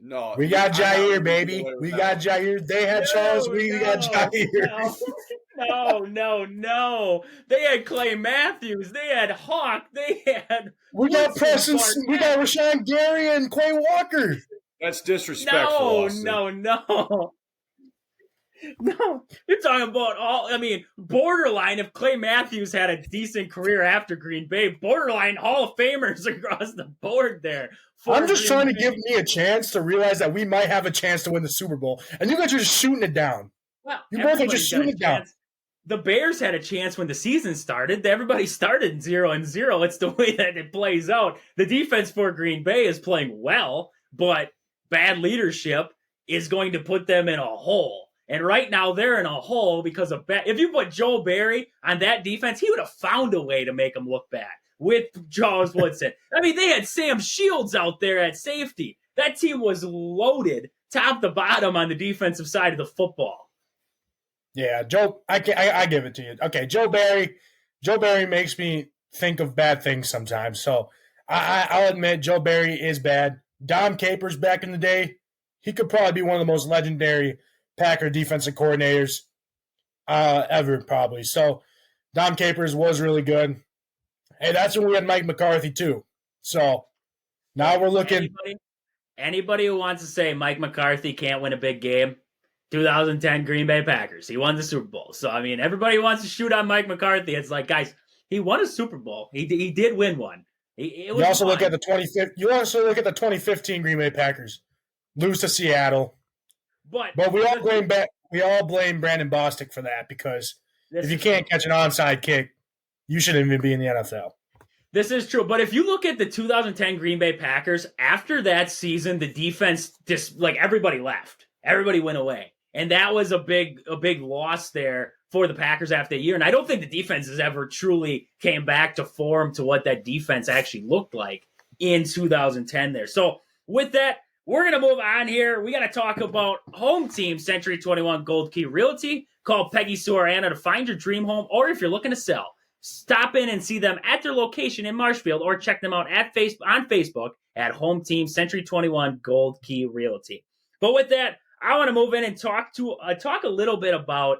No, we got Jair, baby. We got Jair. They had Charles. We got Jair. No. They had Clay Matthews. They had Hawk. They had. We got Preston. We got Rashawn Gary and Quay Walker. That's disrespectful. No. You're talking about borderline. If Clay Matthews had a decent career after Green Bay, borderline Hall of Famers across the board there. I'm just trying to give me a chance to realize that we might have a chance to win the Super Bowl, and you guys are just shooting it down. Well, you both are just shooting it down. The Bears had a chance when the season started. Everybody started 0-0. It's the way that it plays out. The defense for Green Bay is playing well, but bad leadership is going to put them in a hole. And right now they're in a hole because of if you put Joe Barry on that defense, he would have found a way to make them look bad with Charles Woodson. I mean, they had Sam Shields out there at safety. That team was loaded top to bottom on the defensive side of the football. Yeah, Joe, I give it to you. Okay, Joe Barry makes me think of bad things sometimes. So I'll admit Joe Barry is bad. Dom Capers back in the day, he could probably be one of the most legendary Packer defensive coordinators ever, probably. So Dom Capers was really good. Hey, that's when we had Mike McCarthy too. So now we're looking. Anybody who wants to say Mike McCarthy can't win a big game, 2010 Green Bay Packers. He won the Super Bowl. So I mean, everybody wants to shoot on Mike McCarthy. It's like, guys, he won a Super Bowl. He did win one. You also look at the 2015 Green Bay Packers lose to Seattle. But we all blame Brandon Bostic for that because if you can't catch an onside kick, you shouldn't even be in the NFL. This is true. But if you look at the 2010 Green Bay Packers, after that season, the defense everybody left. Everybody went away. And that was a big loss there for the Packers after that year. And I don't think the defense has ever truly came back to form to what that defense actually looked like in 2010 there. So with that, we're going to move on here. We got to talk about home team Century 21 Gold Key Realty. Call Peggy Sue or Anna to find your dream home, or if you're looking to sell, stop in and see them at their location in Marshfield, or check them out on Facebook at Home Team Century 21 Gold Key Realty. But with that, I want to move in and talk a little bit about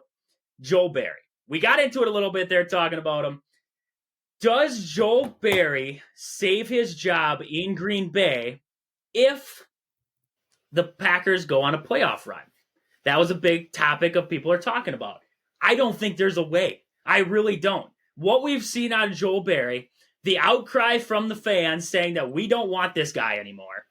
Joe Barry. We got into it a little bit there talking about him. Does Joe Barry save his job in Green Bay if the Packers go on a playoff run? That was a big topic of people are talking about. I don't think there's a way. I really don't. What we've seen on Joe Barry, the outcry from the fans saying that we don't want this guy anymore,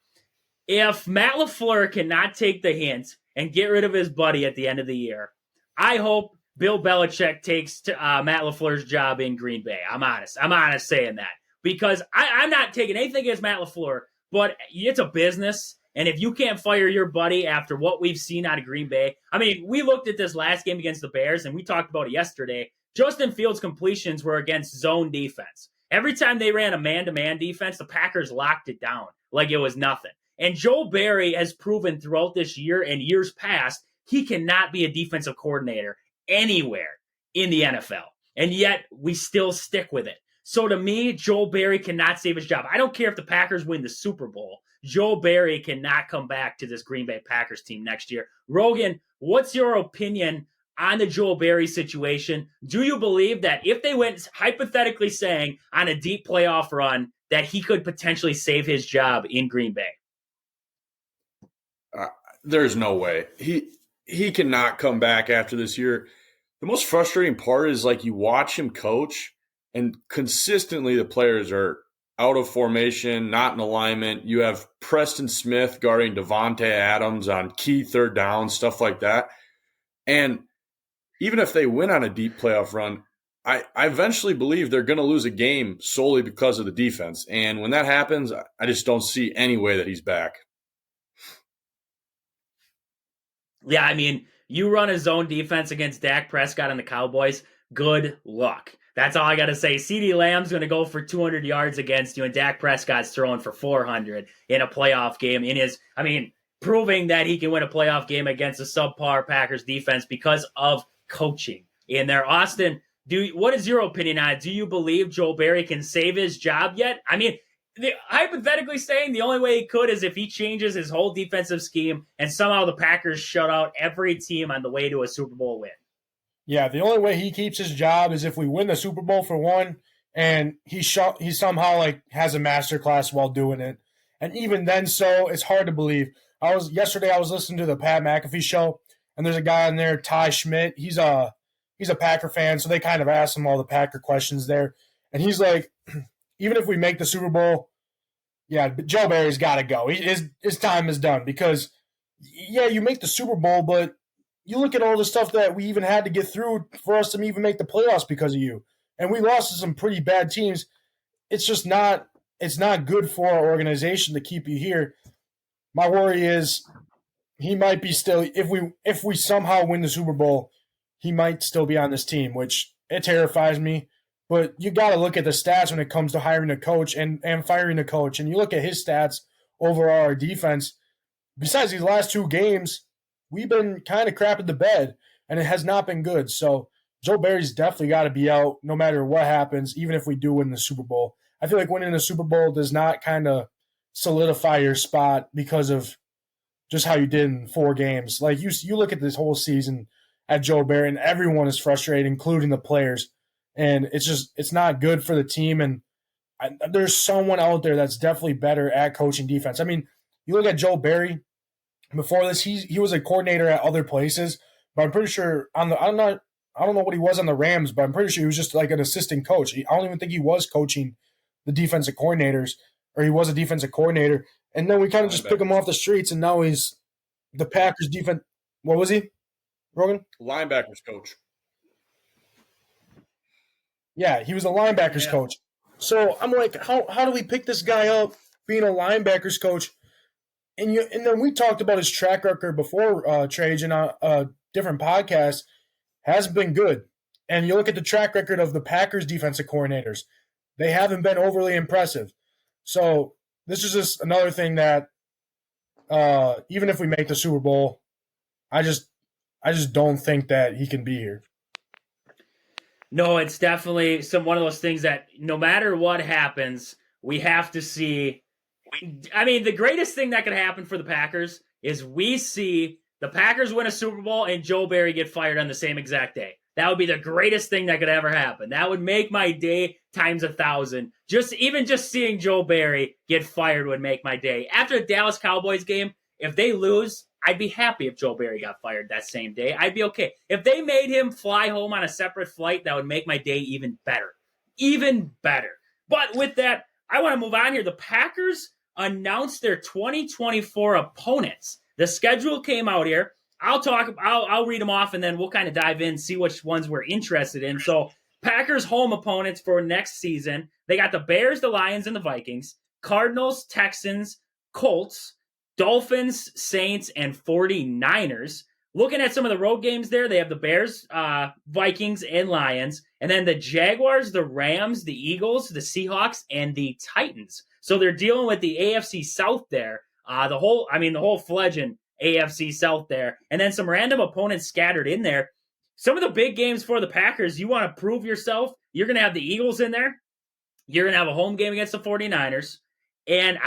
if Matt LaFleur cannot take the hint and get rid of his buddy at the end of the year, I hope Bill Belichick takes Matt LaFleur's job in Green Bay. I'm honest saying that. Because I'm not taking anything against Matt LaFleur, but it's a business. And if you can't fire your buddy after what we've seen out of Green Bay, I mean, we looked at this last game against the Bears, and we talked about it yesterday. Justin Fields' completions were against zone defense. Every time they ran a man-to-man defense, the Packers locked it down like it was nothing. And Joe Barry has proven throughout this year and years past, he cannot be a defensive coordinator anywhere in the NFL. And yet, we still stick with it. So to me, Joe Barry cannot save his job. I don't care if the Packers win the Super Bowl. Joe Barry cannot come back to this Green Bay Packers team next year. Rogan, what's your opinion on the Joe Barry situation? Do you believe that if they went, hypothetically saying, on a deep playoff run, that he could potentially save his job in Green Bay? There's no way. He cannot come back after this year. The most frustrating part is, like, you watch him coach, and consistently the players are out of formation, not in alignment. You have Preston Smith guarding Devontae Adams on key third down, stuff like that. And even if they win on a deep playoff run, I eventually believe they're going to lose a game solely because of the defense. And when that happens, I just don't see any way that he's back. Yeah, I mean, you run a zone defense against Dak Prescott and the Cowboys, good luck. That's all I got to say. CeeDee Lamb's going to go for 200 yards against you, and Dak Prescott's throwing for 400 in a playoff game. Proving that he can win a playoff game against a subpar Packers defense because of coaching in there. Austin, what is your opinion on it? Do you believe Joe Barry can save his job yet? I mean, hypothetically saying, the only way he could is if he changes his whole defensive scheme and somehow the Packers shut out every team on the way to a Super Bowl win. Yeah, the only way he keeps his job is if we win the Super Bowl for one, and he somehow like has a masterclass while doing it. And even then, so it's hard to believe. Yesterday I was listening to the Pat McAfee show, and there's a guy in there, Ty Schmidt. He's a Packer fan, so they kind of asked him all the Packer questions there, and he's like, even if we make the Super Bowl, yeah, Joe Barry's got to go. His time is done because, yeah, you make the Super Bowl, but you look at all the stuff that we even had to get through for us to even make the playoffs because of you. And we lost to some pretty bad teams. It's just not good for our organization to keep you here. My worry is he might be still, if we somehow win the Super Bowl, he might still be on this team, which it terrifies me. But you got to look at the stats when it comes to hiring a coach and firing a coach. And you look at his stats overall, our defense, besides these last two games, we've been kind of crapping the bed, and it has not been good. So Joe Barry's definitely got to be out no matter what happens, even if we do win the Super Bowl. I feel like winning the Super Bowl does not kind of solidify your spot because of just how you did in 4 games. Like you look at this whole season at Joe Barry, and everyone is frustrated, including the players. And it's not good for the team. And there's someone out there that's definitely better at coaching defense. I mean, you look at Joe Barry. Before this, he was a coordinator at other places, but I'm pretty sure I don't know what he was on the Rams, but I'm pretty sure he was just like an assistant coach. I don't even think he was coaching the defensive coordinators, or he was a defensive coordinator. And then we kind of just pick him off the streets, and now he's the Packers defense. What was he, Rogan? Linebackers coach. Yeah, he was a linebackers coach. So I'm like, how do we pick this guy up being a linebackers coach? And then we talked about his track record before, Trajan, on a different podcast, hasn't been good. And you look at the track record of the Packers defensive coordinators. They haven't been overly impressive. So this is just another thing that even if we make the Super Bowl, I just don't think that he can be here. No, it's definitely one of those things that no matter what happens, we have to see. I mean, the greatest thing that could happen for the Packers is we see the Packers win a Super Bowl and Joe Barry get fired on the same exact day. That would be the greatest thing that could ever happen. That would make my day times 1,000. Just seeing Joe Barry get fired would make my day. After the Dallas Cowboys game, if they lose, I'd be happy if Joe Barry got fired that same day. I'd be okay. If they made him fly home on a separate flight, that would make my day even better. Even better. But with that, I want to move on here. The Packers announced their 2024 opponents. The schedule came out here. I'll read them off, and then we'll kind of dive in, see which ones we're interested in. So Packers home opponents for next season. They got the Bears, the Lions, and the Vikings, Cardinals, Texans, Colts, Dolphins, Saints, and 49ers. Looking at some of the road games there, they have the Bears, Vikings, and Lions, and then the Jaguars, the Rams, the Eagles, the Seahawks, and the Titans. So they're dealing with the AFC South there. The whole fledgling AFC South there, and then some random opponents scattered in there. Some of the big games for the Packers, you want to prove yourself, you're going to have the Eagles in there. You're going to have a home game against the 49ers. And,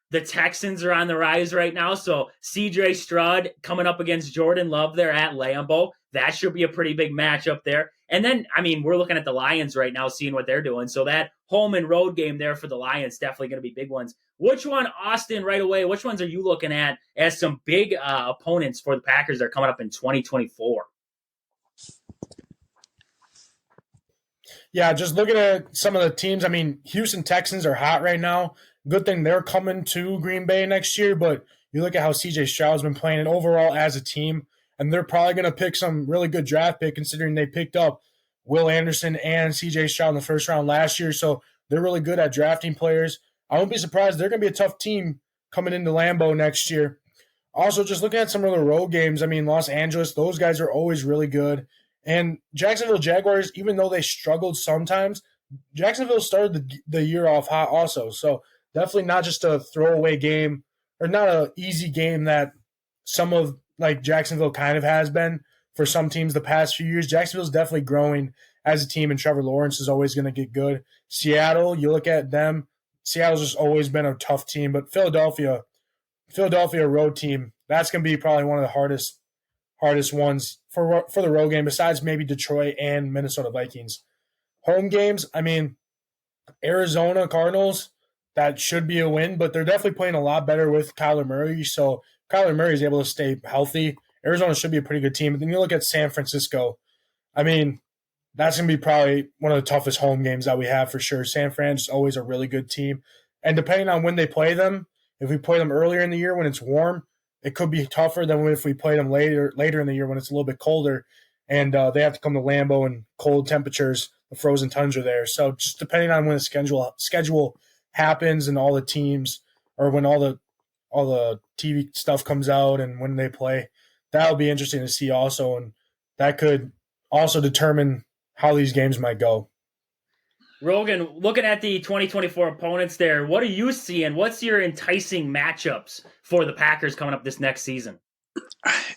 the Texans are on the rise right now, so C.J. Stroud coming up against Jordan Love there at Lambeau. That should be a pretty big matchup there. And then, we're looking at the Lions right now, seeing what they're doing. So that home and road game there for the Lions, definitely going to be big ones. Which one, Austin, right away, which ones are you looking at as some big opponents for the Packers that are coming up in 2024? Yeah, just looking at some of the teams, Houston Texans are hot right now. Good thing they're coming to Green Bay next year, but you look at how C.J. Stroud's been playing and overall as a team, and they're probably going to pick some really good draft pick considering they picked up Will Anderson and C.J. Stroud in the first round last year, so they're really good at drafting players. I won't be surprised. They're going to be a tough team coming into Lambeau next year. Also, just looking at some of the road games, Los Angeles, those guys are always really good. And Jacksonville Jaguars, even though they struggled sometimes, Jacksonville started the year off hot also, so definitely not just a throwaway game or not an easy game that some of Jacksonville kind of has been for some teams the past few years. Jacksonville's definitely growing as a team, and Trevor Lawrence is always going to get good. Seattle, you look at them, Seattle's just always been a tough team, but Philadelphia road team, that's going to be probably one of the hardest ones for the road game besides maybe Detroit and Minnesota Vikings. Home games, Arizona Cardinals, that should be a win, but they're definitely playing a lot better with Kyler Murray. So Kyler Murray is able to stay healthy. Arizona should be a pretty good team. But then you look at San Francisco. That's going to be probably one of the toughest home games that we have for sure. San Fran's always a really good team. And depending on when they play them, if we play them earlier in the year when it's warm, it could be tougher than if we play them later in the year when it's a little bit colder and they have to come to Lambeau in cold temperatures, the frozen tundra there. So just depending on when the schedule happens and all the teams, or when all the TV stuff comes out and when they play, that'll be interesting to see also, and that could also determine how these games might go. Rogan, looking at the 2024 opponents there, what are you seeing? What's your enticing matchups for the Packers coming up this next season?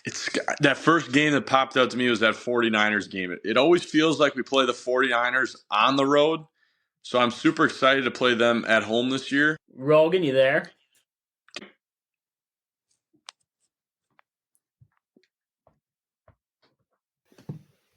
It's that first game that popped out to me was that 49ers game. It always feels like we play the 49ers on the road. So I'm super excited to play them at home this year. Rogan, you there?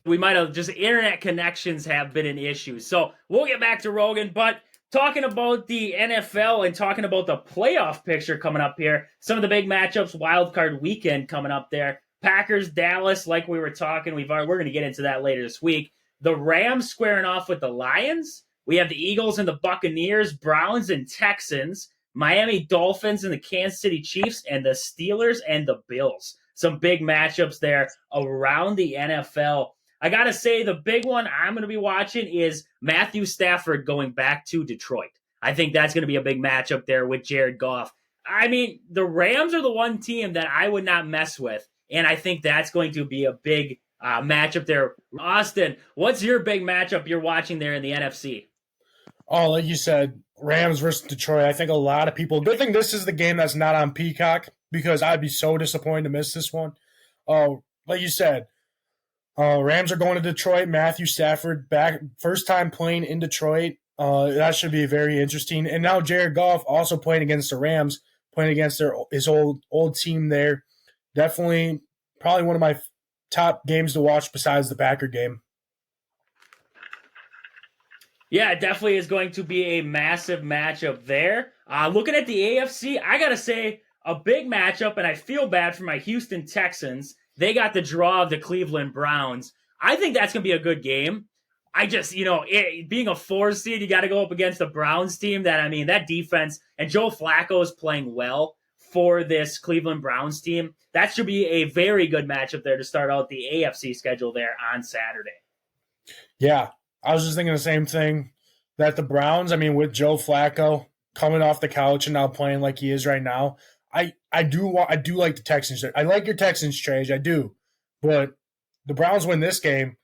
We might have just internet connections have been an issue. So we'll get back to Rogan. But talking about the NFL and talking about the playoff picture coming up here, some of the big matchups, wild card weekend coming up there. Packers, Dallas, like we were talking, we're going to get into that later this week. The Rams squaring off with the Lions. We have the Eagles and the Buccaneers, Browns and Texans, Miami Dolphins and the Kansas City Chiefs, and the Steelers and the Bills. Some big matchups there around the NFL. I got to say, the big one I'm going to be watching is Matthew Stafford going back to Detroit. I think that's going to be a big matchup there with Jared Goff. The Rams are the one team that I would not mess with, and I think that's going to be a big matchup there. Austin, what's your big matchup you're watching there in the NFC? Oh, like you said, Rams versus Detroit. I think a lot of people – good thing this is the game that's not on Peacock because I'd be so disappointed to miss this one. Like you said, Rams are going to Detroit. Matthew Stafford back – first time playing in Detroit. That should be very interesting. And now Jared Goff also playing against the Rams, playing against his old team there. Definitely probably one of my top games to watch besides the Packer game. Yeah, it definitely is going to be a massive matchup there. Looking at the AFC, I got to say a big matchup, and I feel bad for my Houston Texans. They got the draw of the Cleveland Browns. I think that's going to be a good game. I just, being a 4 seed, you got to go up against the Browns team that defense, and Joe Flacco is playing well for this Cleveland Browns team. That should be a very good matchup there to start out the AFC schedule there on Saturday. Yeah, I was just thinking the same thing, that the Browns, with Joe Flacco coming off the couch and now playing like he is right now, I do like the Texans. I like your Texans, Trage, I do. But the Browns win this game,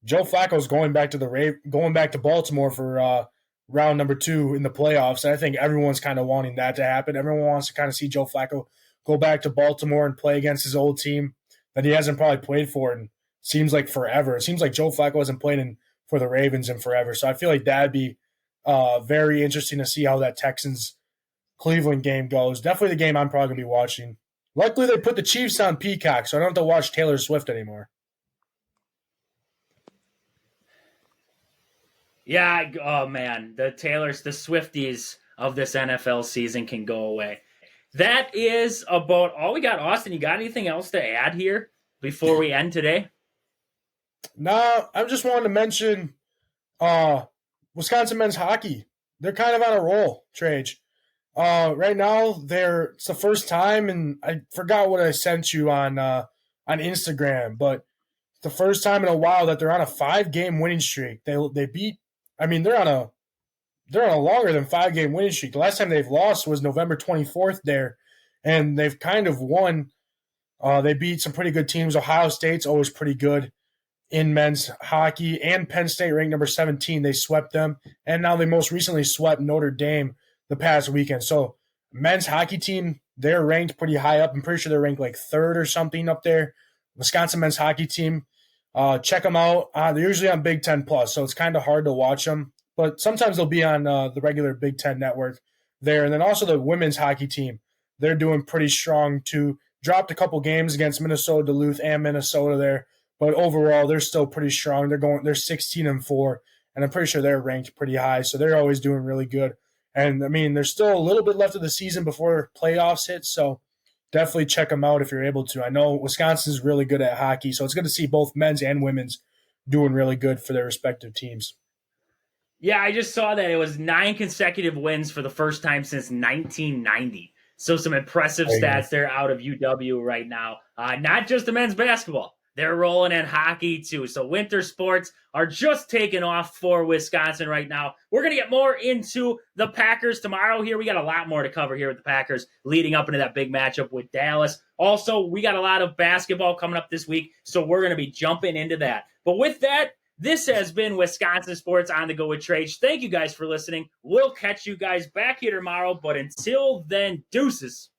Joe Flacco's going back to Baltimore for round number 2 in the playoffs. And I think everyone's kind of wanting that to happen. Everyone wants to kind of see Joe Flacco go back to Baltimore and play against his old team that he hasn't probably played for in seems like forever. It seems like Joe Flacco hasn't played for the Ravens in forever. So I feel like that'd be very interesting to see how that Texans-Cleveland game goes. Definitely the game I'm probably going to be watching. Luckily, they put the Chiefs on Peacock, so I don't have to watch Taylor Swift anymore. Yeah, oh man, the Swifties of this NFL season can go away. That is about all we got. Austin, you got anything else to add here before we end today? No, I just wanted to mention Wisconsin men's hockey. They're kind of on a roll, Trage. Right now, it's the first time, and I forgot what I sent you on Instagram, but the first time in a while that they're on a 5-game winning streak. They beat. They're on a longer than 5-game winning streak. The last time they've lost was November 24th there, and they've kind of won. They beat some pretty good teams. Ohio State's always pretty good in men's hockey, and Penn State ranked number 17. They swept them, and now they most recently swept Notre Dame the past weekend. So men's hockey team, they're ranked pretty high up. I'm pretty sure they're ranked like 3rd or something up there. Wisconsin men's hockey team. Check them out. They're usually on Big Ten Plus, so it's kind of hard to watch them. But sometimes they'll be on the regular Big Ten network there. And then also the women's hockey team, they're doing pretty strong too. Dropped a couple games against Minnesota, Duluth, and Minnesota there. But overall, they're still pretty strong. They're 16-4, and I'm pretty sure they're ranked pretty high. So they're always doing really good. And there's still a little bit left of the season before playoffs hit. So definitely check them out if you're able to. I know Wisconsin's really good at hockey, so it's good to see both men's and women's doing really good for their respective teams. Yeah, I just saw that it was 9 consecutive wins for the first time since 1990. So some impressive stats there out of UW right now. Not just the men's basketball. They're rolling in hockey too. So winter sports are just taking off for Wisconsin right now. We're going to get more into the Packers tomorrow here. We got a lot more to cover here with the Packers leading up into that big matchup with Dallas. Also, we got a lot of basketball coming up this week, so we're going to be jumping into that. But with that, this has been Wisconsin Sports on the Go with Trage. Thank you guys for listening. We'll catch you guys back here tomorrow, but until then, deuces.